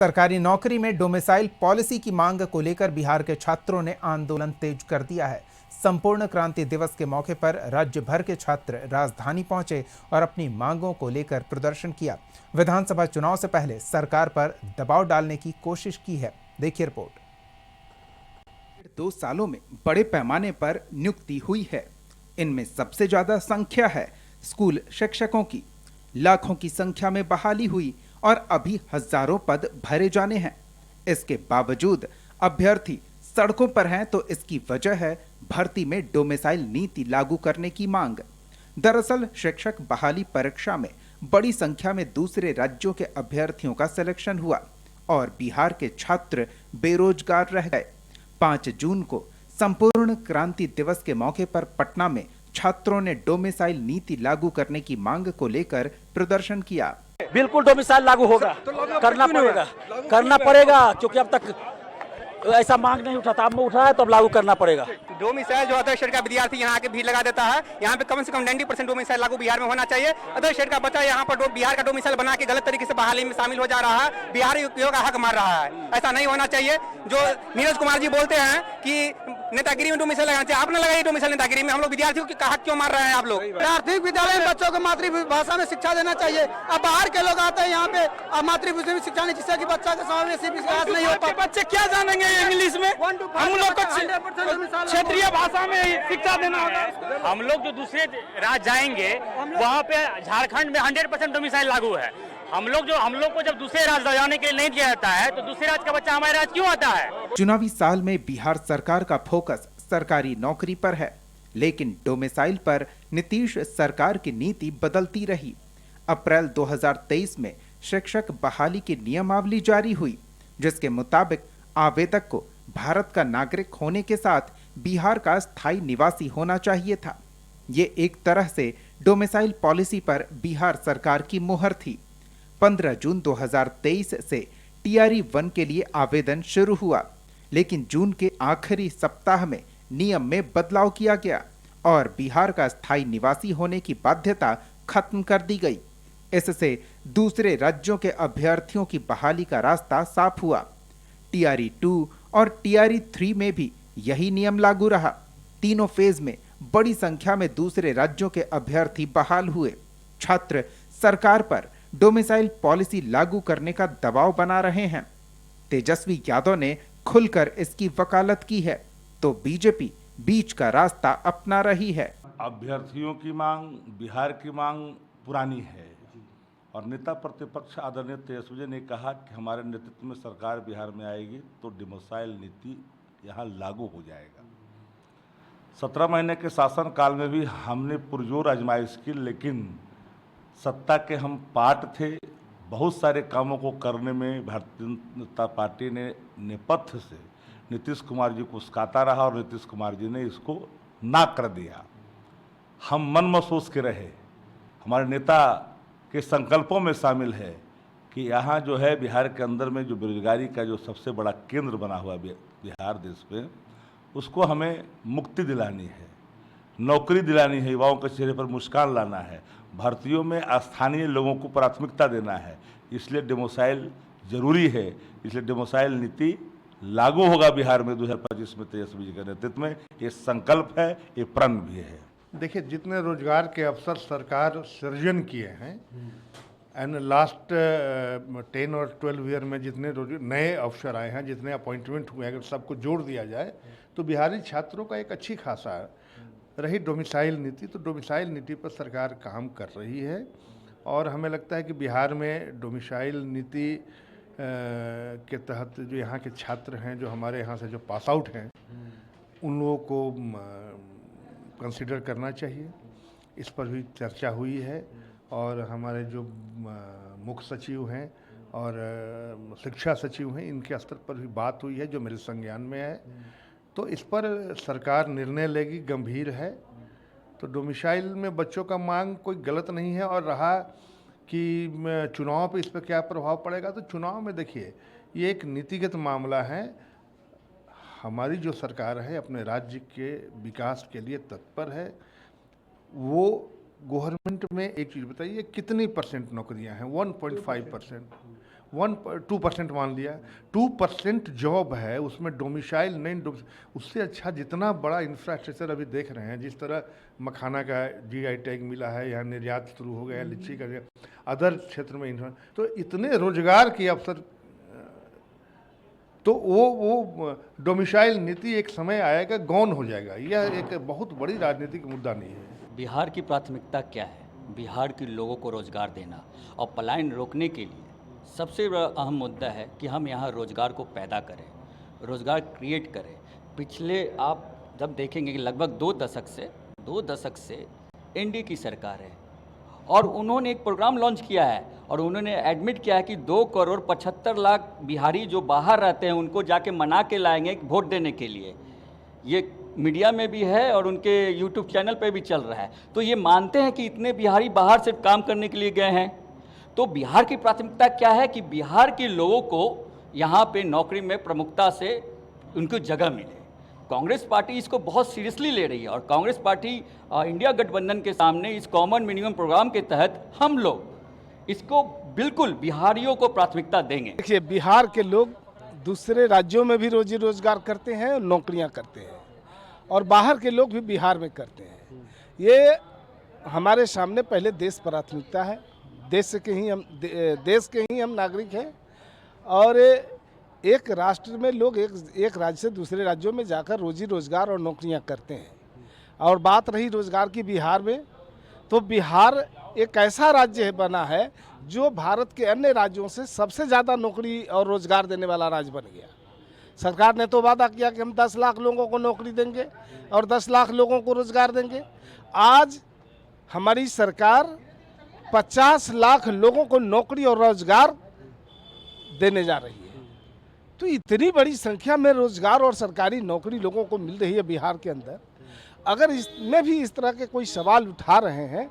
सरकारी नौकरी में डोमिसाइल पॉलिसी की मांग को लेकर बिहार के छात्रों ने आंदोलन तेज कर दिया है। संपूर्ण क्रांति दिवस के मौके पर राज्य भर के छात्र राजधानी पहुंचे और अपनी मांगों को लेकर प्रदर्शन किया। विधानसभा चुनाव से पहले सरकार पर दबाव डालने की कोशिश की है। देखिए रिपोर्ट। 2 सालों में बड़े पैमाने पर नियुक्ति हुई है। इनमें सबसे ज्यादा संख्या है स्कूल शिक्षकों की। लाखों की संख्या में बहाली हुई और अभी हजारों पद भरे जाने हैं। इसके बावजूद अभ्यर्थी सड़कों पर हैं, तो इसकी वजह है भर्ती में डोमिसाइल नीति लागू करने की मांग। दरअसल शिक्षक बहाली परीक्षा में बड़ी संख्या में दूसरे राज्यों के अभ्यर्थियों का सिलेक्शन हुआ और बिहार के छात्र बेरोजगार रह गए। 5 जून को संपूर्ण क्रांति दिवस के मौके पर पटना में छात्रों ने डोमिसाइल नीति लागू करने की मांग को लेकर प्रदर्शन किया। बिल्कुल डोमिसाइल लागू होगा, करना पड़ेगा क्योंकि अब तक ऐसा मांग नहीं उठा था, अब उठा है तो अब लागू करना पड़ेगा। डोमिसाइल जो अदर स्टेट का विद्यार्थी यहाँ आके भीड़ लगा देता है, यहाँ पे कम से कम 90% डोमिसाइल लागू बिहार में होना चाहिए। अदर स्टेट का बच्चा यहाँ पर बिहार का डोमिसाइल बना के गलत तरीके से बहाली में शामिल हो जा रहा है, बिहारी का हक मार रहा है। ऐसा नहीं होना चाहिए। जो नीरज कुमार जी बोलते हैं कि नेतागिरी में डोमिसाइल लगाना चाहिए, आपने लगाई डोमिसाइल नेतागिरी में। हम लोग विद्यार्थियों के हक क्यों मार रहे हैं आप लोग? प्राथमिक विद्यालय में बच्चों को मातृभाषा में शिक्षा देना चाहिए। अब बाहर के लोग आते हैं यहाँ पे मातृभाषा में शिक्षा नहीं, जिससे कि बच्चा का समावेशी विकास नहीं होता। बच्चे क्या जानेंगे इंग्लिश में? हम लोग को क्षेत्रीय भाषा में शिक्षा देना होगा। हम लोग जो दूसरे राज्य जाएंगे वहाँ पे झारखंड में 100% डोमिसाइल लागू है। हम लोग को जब दूसरे राज्य जाने के लिए नहीं दिया जाता है तो दूसरे राज्य का बच्चा हमारे राज्य क्यों आता है? चुनावी साल में बिहार सरकार का फोकस सरकारी नौकरी पर है, लेकिन डोमिसाइल पर नीतीश सरकार की नीति बदलती रही। अप्रैल 2023 में शिक्षक बहाली की नियमावली जारी हुई, जिसके मुताबिक आवेदक को भारत का नागरिक होने के साथ बिहार का स्थायी निवासी होना चाहिए था। ये एक तरह से डोमिसाइल पॉलिसी पर बिहार सरकार की मुहर थी। 15 जून 2023 से टीआरई 1 के लिए आवेदन शुरू हुआ, लेकिन जून के आखिरी सप्ताह में नियम में बदलाव किया गया और बिहार का स्थायी निवासी होने की बाध्यता खत्म कर दी गई। इससे दूसरे राज्यों के अभ्यर्थियों की बहाली का रास्ता साफ हुआ। टीआरई 2 और टीआरई 3 में भी यही नियम लागू रहा। तीनों फेज में बड़ी संख्या में दूसरे राज्यों के अभ्यर्थी बहाल हुए। छात्र सरकार पर डोमिसाइल पॉलिसी लागू करने का दबाव बना रहे हैं। तेजस्वी यादव ने खुलकर इसकी वकालत की है, तो बीजेपी बीच का रास्ता अपना रही है। अभ्यर्थियों की मांग, बिहार की मांग पुरानी है और नेता प्रतिपक्ष आदरणीय तेजस्वी जी ने कहा कि हमारे नेतृत्व में सरकार बिहार में आएगी तो डोमिसाइल नीति यहाँ लागू हो जाएगा। 17 महीने के शासन काल में भी हमने पुरजोर आजमाइश की, लेकिन सत्ता के हम पार्ट थे। बहुत सारे कामों को करने में भारतीय जनता पार्टी ने नेपथ्य से नीतीश कुमार जी को उसकाता रहा और नीतीश कुमार जी ने इसको ना कर दिया। हम मन महसूस के रहे, हमारे नेता के संकल्पों में शामिल है कि यहाँ जो है बिहार के अंदर में जो बेरोजगारी का जो सबसे बड़ा केंद्र बना हुआ बिहार देश में, उसको हमें मुक्ति दिलानी है, नौकरी दिलानी है, युवाओं के चेहरे पर मुस्कान लाना है, भर्तियों में स्थानीय लोगों को प्राथमिकता देना है। इसलिए डोमिसाइल जरूरी है। इसलिए डोमिसाइल नीति लागू होगा बिहार में 2025 में तेजस्वी जी के नेतृत्व में। ये संकल्प है, ये प्रण भी है। देखिए, जितने रोजगार के अवसर सरकार सृजन किए हैं एंड लास्ट 10 और 12 ईयर में जितने नए अवसर आए हैं, जितने अपॉइंटमेंट हुए हैं, अगर सबको जोड़ दिया जाए तो बिहारी छात्रों का एक अच्छी खासा रही डोमिसाइल नीति। तो डोमिसाइल नीति पर सरकार काम कर रही है और हमें लगता है कि बिहार में डोमिसाइल नीति के तहत जो यहाँ के छात्र हैं, जो हमारे यहाँ से जो पास आउट हैं, उन लोगों को कंसिडर करना चाहिए। इस पर भी चर्चा हुई है और हमारे जो मुख्य सचिव हैं और शिक्षा सचिव हैं, इनके स्तर पर भी बात हुई है, जो मेरे संज्ञान में है। तो इस पर सरकार निर्णय लेगी, गंभीर है। तो डोमिसाइल में बच्चों का मांग कोई गलत नहीं है। और रहा कि चुनाव पे इस पर क्या प्रभाव पड़ेगा, तो चुनाव में देखिए, ये एक नीतिगत मामला है। हमारी जो सरकार है अपने राज्य के विकास के लिए तत्पर है। वो गवर्नमेंट में एक चीज़ बताइए, कितनी परसेंट नौकरियां हैं? 1.5%। 2% मान लिया, 2% जॉब है, उसमें डोमिसाइल नहीं, उससे अच्छा जितना बड़ा इंफ्रास्ट्रक्चर अभी देख रहे हैं, जिस तरह मखाना का GI टैग मिला है, यहाँ निर्यात शुरू हो गया, लीची का, अदर क्षेत्र में तो इतने रोजगार के अवसर, तो वो डोमिसाइल नीति एक समय आएगा गौन हो जाएगा। यह एक बहुत बड़ी राजनीतिक मुद्दा नहीं है। बिहार की प्राथमिकता क्या है? बिहार के लोगों को रोजगार देना, और पलायन रोकने के लिए सबसे बड़ा अहम मुद्दा है कि हम यहाँ रोजगार को पैदा करें, रोजगार क्रिएट करें। पिछले आप जब देखेंगे कि लगभग 2 दशक से NDA की सरकार है, और उन्होंने एक प्रोग्राम लॉन्च किया है, और उन्होंने एडमिट किया है कि 2,75,00,000 बिहारी जो बाहर रहते हैं उनको जाके मना के लाएंगे वोट देने के लिए। ये मीडिया में भी है और उनके यूट्यूब चैनल पे भी चल रहा है। तो ये मानते हैं कि इतने बिहारी बाहर से काम करने के लिए गए हैं। तो बिहार की प्राथमिकता क्या है कि बिहार के लोगों को यहाँ पे नौकरी में प्रमुखता से उनको जगह मिले। कांग्रेस पार्टी इसको बहुत सीरियसली ले रही है, और कांग्रेस पार्टी इंडिया गठबंधन के सामने इस कॉमन मिनिमम प्रोग्राम के तहत हम लोग इसको बिल्कुल बिहारियों को प्राथमिकता देंगे। देखिए, बिहार के लोग दूसरे राज्यों में भी रोजी रोजगार करते हैं और नौकरियां करते हैं, और बाहर के लोग भी बिहार में करते हैं। ये हमारे सामने पहले देश प्राथमिकता है। देश के ही हम नागरिक हैं, और एक राष्ट्र में लोग एक राज्य से दूसरे राज्यों में जाकर रोजी रोजगार और नौकरियां करते हैं। और बात रही रोजगार की बिहार में, तो बिहार एक ऐसा राज्य बना है जो भारत के अन्य राज्यों से सबसे ज़्यादा नौकरी और रोजगार देने वाला राज्य बन गया। सरकार ने तो वादा किया कि हम 10 लाख लोगों को नौकरी देंगे और 10 लाख लोगों को रोजगार देंगे। आज हमारी सरकार 50 लाख लोगों को नौकरी और रोजगार देने जा रही है। तो इतनी बड़ी संख्या में रोजगार और सरकारी नौकरी लोगों को मिल रही है बिहार के अंदर। अगर इसमें भी इस तरह के कोई सवाल उठा रहे हैं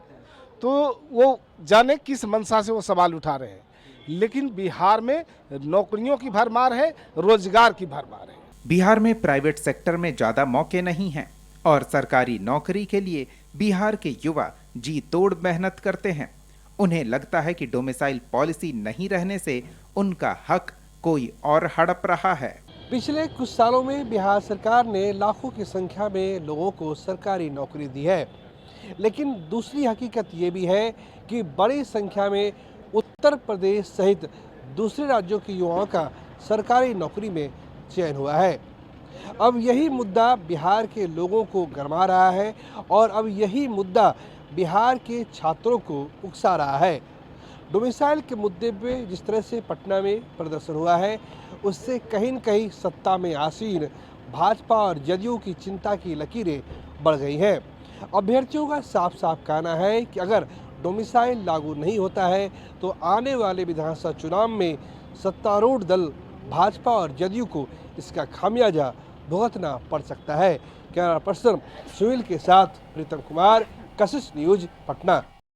तो वो जाने किस मंशा से वो सवाल उठा रहे हैं, लेकिन बिहार में नौकरियों की भरमार है, रोजगार की भरमार है। बिहार में प्राइवेट सेक्टर में ज़्यादा मौके नहीं हैं, और सरकारी नौकरी के लिए बिहार के युवा जी तोड़ मेहनत करते हैं। उन्हें लगता है कि डोमिसाइल पॉलिसी नहीं रहने से उनका हक कोई और हड़प रहा है। पिछले कुछ सालों में बिहार सरकार ने लाखों की संख्या में लोगों को सरकारी नौकरी दी है, लेकिन दूसरी हकीकत ये भी है कि बड़ी संख्या में उत्तर प्रदेश सहित दूसरे राज्यों के युवाओं का सरकारी नौकरी में चयन हुआ है। अब यही मुद्दा बिहार के लोगों को गरमा रहा है, और अब यही मुद्दा बिहार के छात्रों को उकसा रहा है। डोमिसाइल के मुद्दे पे जिस तरह से पटना में प्रदर्शन हुआ है, उससे कहीं न कहीं सत्ता में आसीन भाजपा और जदयू की चिंता की लकीरें बढ़ गई हैं। अभ्यर्थियों का साफ साफ कहना है कि अगर डोमिसाइल लागू नहीं होता है तो आने वाले विधानसभा चुनाव में सत्तारूढ़ दल भाजपा और जदयू को इसका खामियाजा भुगतना पड़ सकता है। कैमरा पर्सन सुनील के साथ प्रीतम कुमार, कशिश न्यूज, पटना।